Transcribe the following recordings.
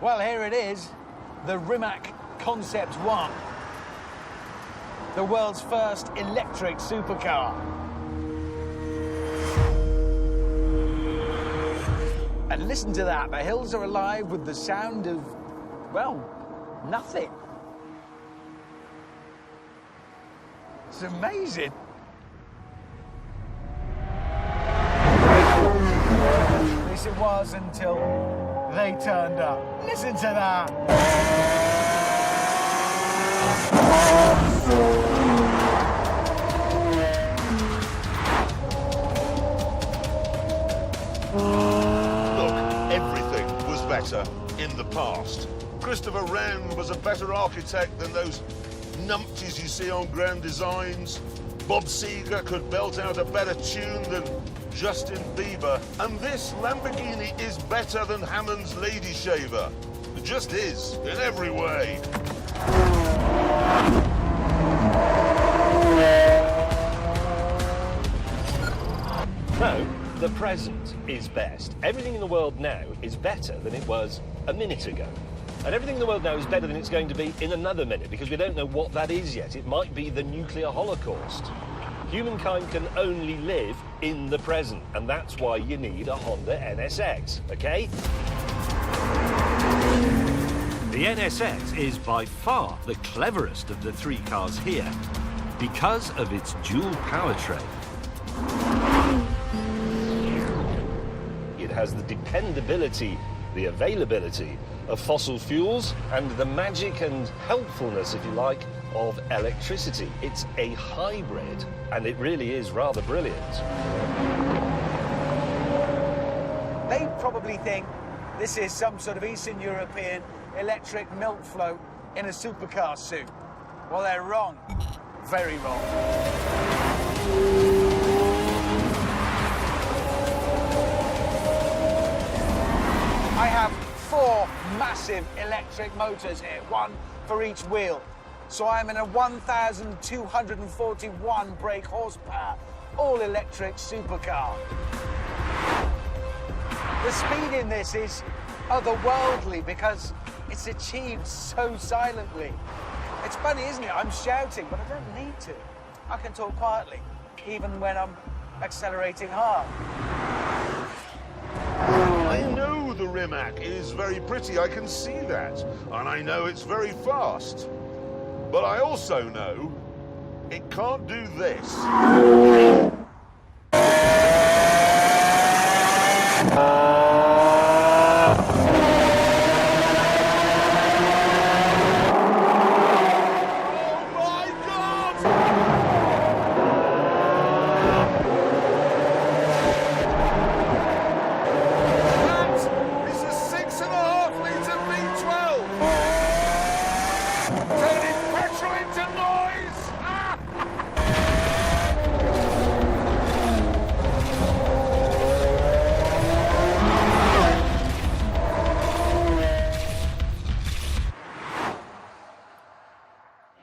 Well, here it is, the Rimac Concept 1. The world's first electric supercar. And listen to that, the hills are alive with the sound of, well, nothing. It's amazing. At least it was until they turned up. Listen to that. Look, everything was better in the past. Christopher Wren was a better architect than those numpties you see on Grand Designs. Bob Seger could belt out a better tune than Justin Bieber. And this Lamborghini is better than Hammond's Lady Shaver. It just is, in every way. No, the present is best. Everything in the world now is better than it was a minute ago. And everything in the world now is better than it's going to be in another minute, because we don't know what that is yet. It might be the nuclear holocaust. Humankind can only live in the present, and that's why you need a Honda NSX, okay? The NSX is by far the cleverest of the three cars here because of its dual powertrain. It has the dependability, the availability of fossil fuels, and the magic and helpfulness, if you like, of electricity. It's a hybrid, and it really is rather brilliant. They probably think this is some sort of Eastern European electric milk float in a supercar suit. Well, they're wrong. Very wrong. I have 4 massive electric motors here, one for each wheel. So I'm in a 1,241 brake horsepower, all-electric supercar. The speed in this is otherworldly because it's achieved so silently. It's funny, isn't it? I'm shouting, but I don't need to. I can talk quietly, even when I'm accelerating hard. I know the Rimac is very pretty, I can see that. And I know it's very fast. But I also know it can't do this.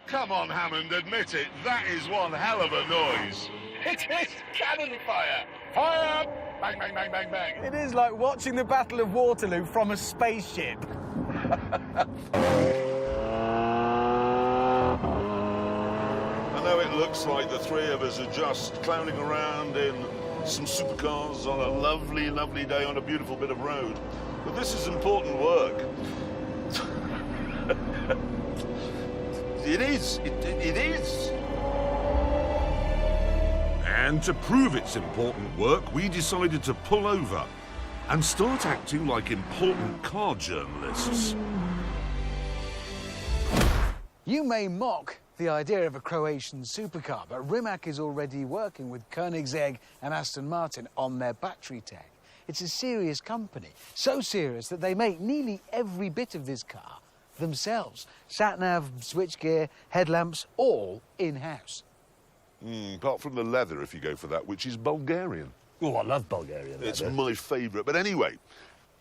Come on, Hammond, admit it. That is one hell of a noise. It is cannon fire. Fire! Bang, bang, bang, bang, bang. It is like watching the Battle of Waterloo from a spaceship. I know it looks like the three of us are just clowning around in some supercars on a lovely, lovely day on a beautiful bit of road. But this is important work. It is. It is. And to prove it's important work, we decided to pull over and start acting like important car journalists. You may mock the idea of a Croatian supercar, but Rimac is already working with Koenigsegg and Aston Martin on their battery tech. It's a serious company, so serious that they make nearly every bit of this car themselves. Sat-nav, switchgear, headlamps, all in-house. Apart from the leather, if you go for that, which is Bulgarian. Oh, I love Bulgarian leather. It's my favourite. But anyway,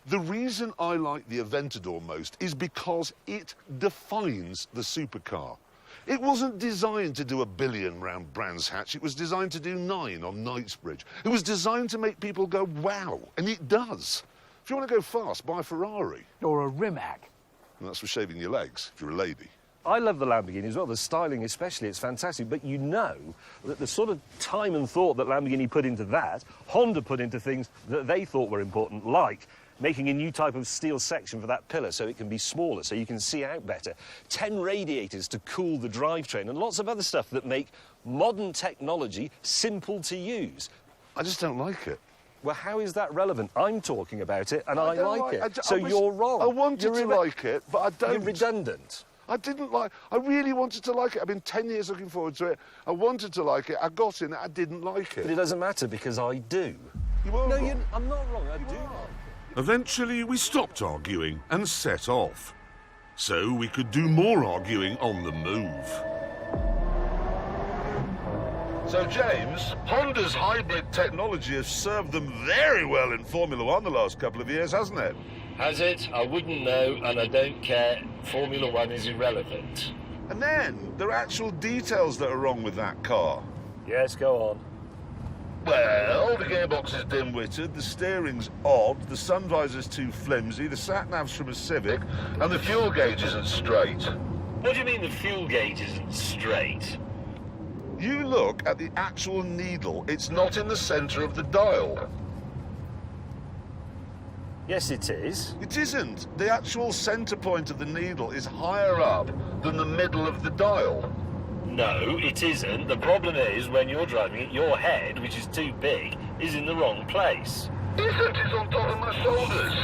the reason I like the Aventador most is because it defines the supercar. It wasn't designed to do 1 billion round Brands Hatch. It was designed to do 9 on Knightsbridge. It was designed to make people go, wow, and it does. If you want to go fast, buy a Ferrari. Or a Rimac. And that's for shaving your legs, if you're a lady. I love the Lamborghini as well, the styling especially, it's fantastic. But you know that the sort of time and thought that Lamborghini put into that, Honda put into things that they thought were important, like making a new type of steel section for that pillar so it can be smaller, so you can see out better, 10 radiators to cool the drivetrain, and lots of other stuff that make modern technology simple to use. I just don't like it. Well, how is that relevant? I'm talking about it, and I don't like it. I You're wrong. I wanted to like it, but I don't. You're redundant. I didn't like... I really wanted to like it. I've been 10 years looking forward to it. I wanted to like it. I got in it. I didn't like it. But it doesn't matter, because I do. You are wrong. I'm not wrong. I do. Eventually, we stopped arguing and set off, so we could do more arguing on the move. So, James, Honda's hybrid technology has served them very well in Formula One the last couple of years, hasn't it? Has it? I wouldn't know, and I don't care. Formula One is irrelevant. And then, there are actual details that are wrong with that car. Yes, go on. Well, the gearbox is dim-witted, the steering's odd, the sun visor's too flimsy, the sat-nav's from a Civic, and the fuel gauge isn't straight. What do you mean the fuel gauge isn't straight? You look at the actual needle, it's not in the centre of the dial. Yes, it is. It isn't. The actual centre point of the needle is higher up than the middle of the dial. No, it isn't. The problem is, when you're driving it, your head, which is too big, is in the wrong place. Isn't it on top of my shoulders?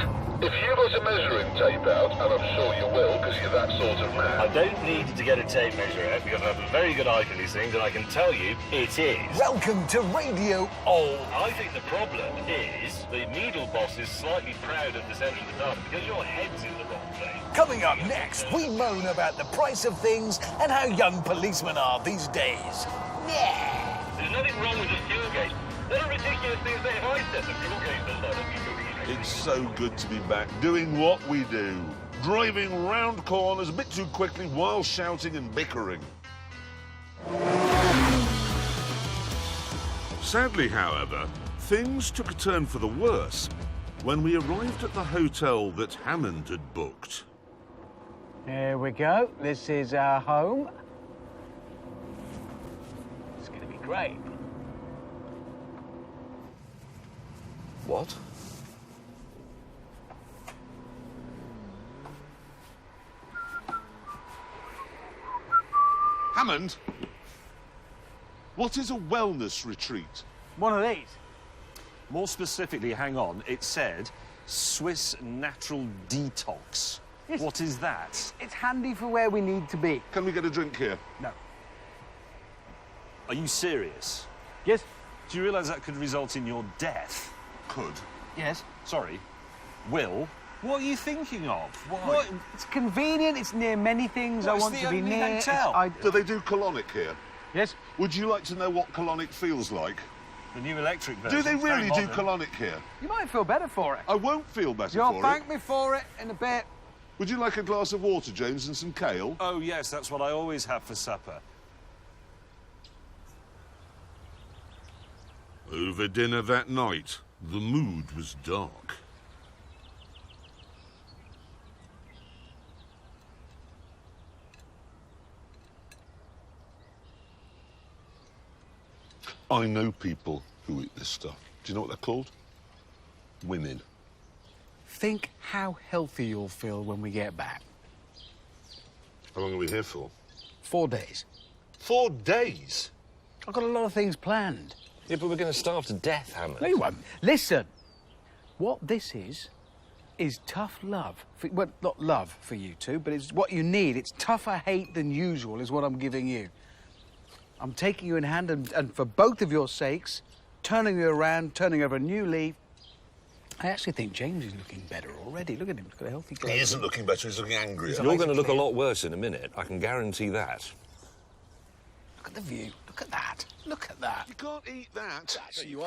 If you got a measuring tape out, and I'm sure you will, because you're that sort of man. I don't need to get a tape measure out, because I have a very good eye for these things, and I can tell you it is. Welcome to Radio Old. I think the problem is the needle boss is slightly proud of the centre of the dial, because your head's in the wrong place. Coming up next, we moan about the price of things and how young policemen are these days. Yeah. There's nothing wrong with the fuel gauge. What a ridiculous thing to say. If I set the fuel gauge to low, It's so good to be back, doing what we do. Driving round corners a bit too quickly while shouting and bickering. Sadly, however, things took a turn for the worse when we arrived at the hotel that Hammond had booked. Here we go. This is our home. It's going to be great. What? Hammond, what is a wellness retreat? One of these. More specifically, hang on, it said Swiss Natural Detox. Yes. What is that? It's handy for where we need to be. Can we get a drink here? No. Are you serious? Yes? Do you realise that could result in your death? Could. Yes. Sorry, Will, what are you thinking of? Why? What? It's convenient. It's near many things I It's want the to be only near. hotel. Do they do colonic here? Yes? Would you like to know what colonic feels like? The new electric version. Do they It's very really do modern. colonic here? You might feel better for it. I won't feel better You'll for thank it. me for it in a bit. Would you like a glass of water, James, and some kale? Oh, yes, that's what I always have for supper. Over dinner that night, the mood was dark. I know people who eat this stuff. Do you know what they're called? Women. Think how healthy you'll feel when we get back. How long are we here for? 4 days. 4 days? I've got a lot of things planned. Yeah, but we're going to starve to death, Hammond. No, you won't. Listen, what this is tough love. Well, not love for you two, but it's what you need. It's tougher hate than usual is what I'm giving you. I'm taking you in hand and for both of your sakes, turning you around, turning over a new leaf. I actually think James is looking better already. Look at him. He's got a healthy glow. He isn't looking better, he's looking angrier. You're going to look a lot worse in a minute. I can guarantee that. Look at the view. Look at that. Look at that. You can't eat that. So you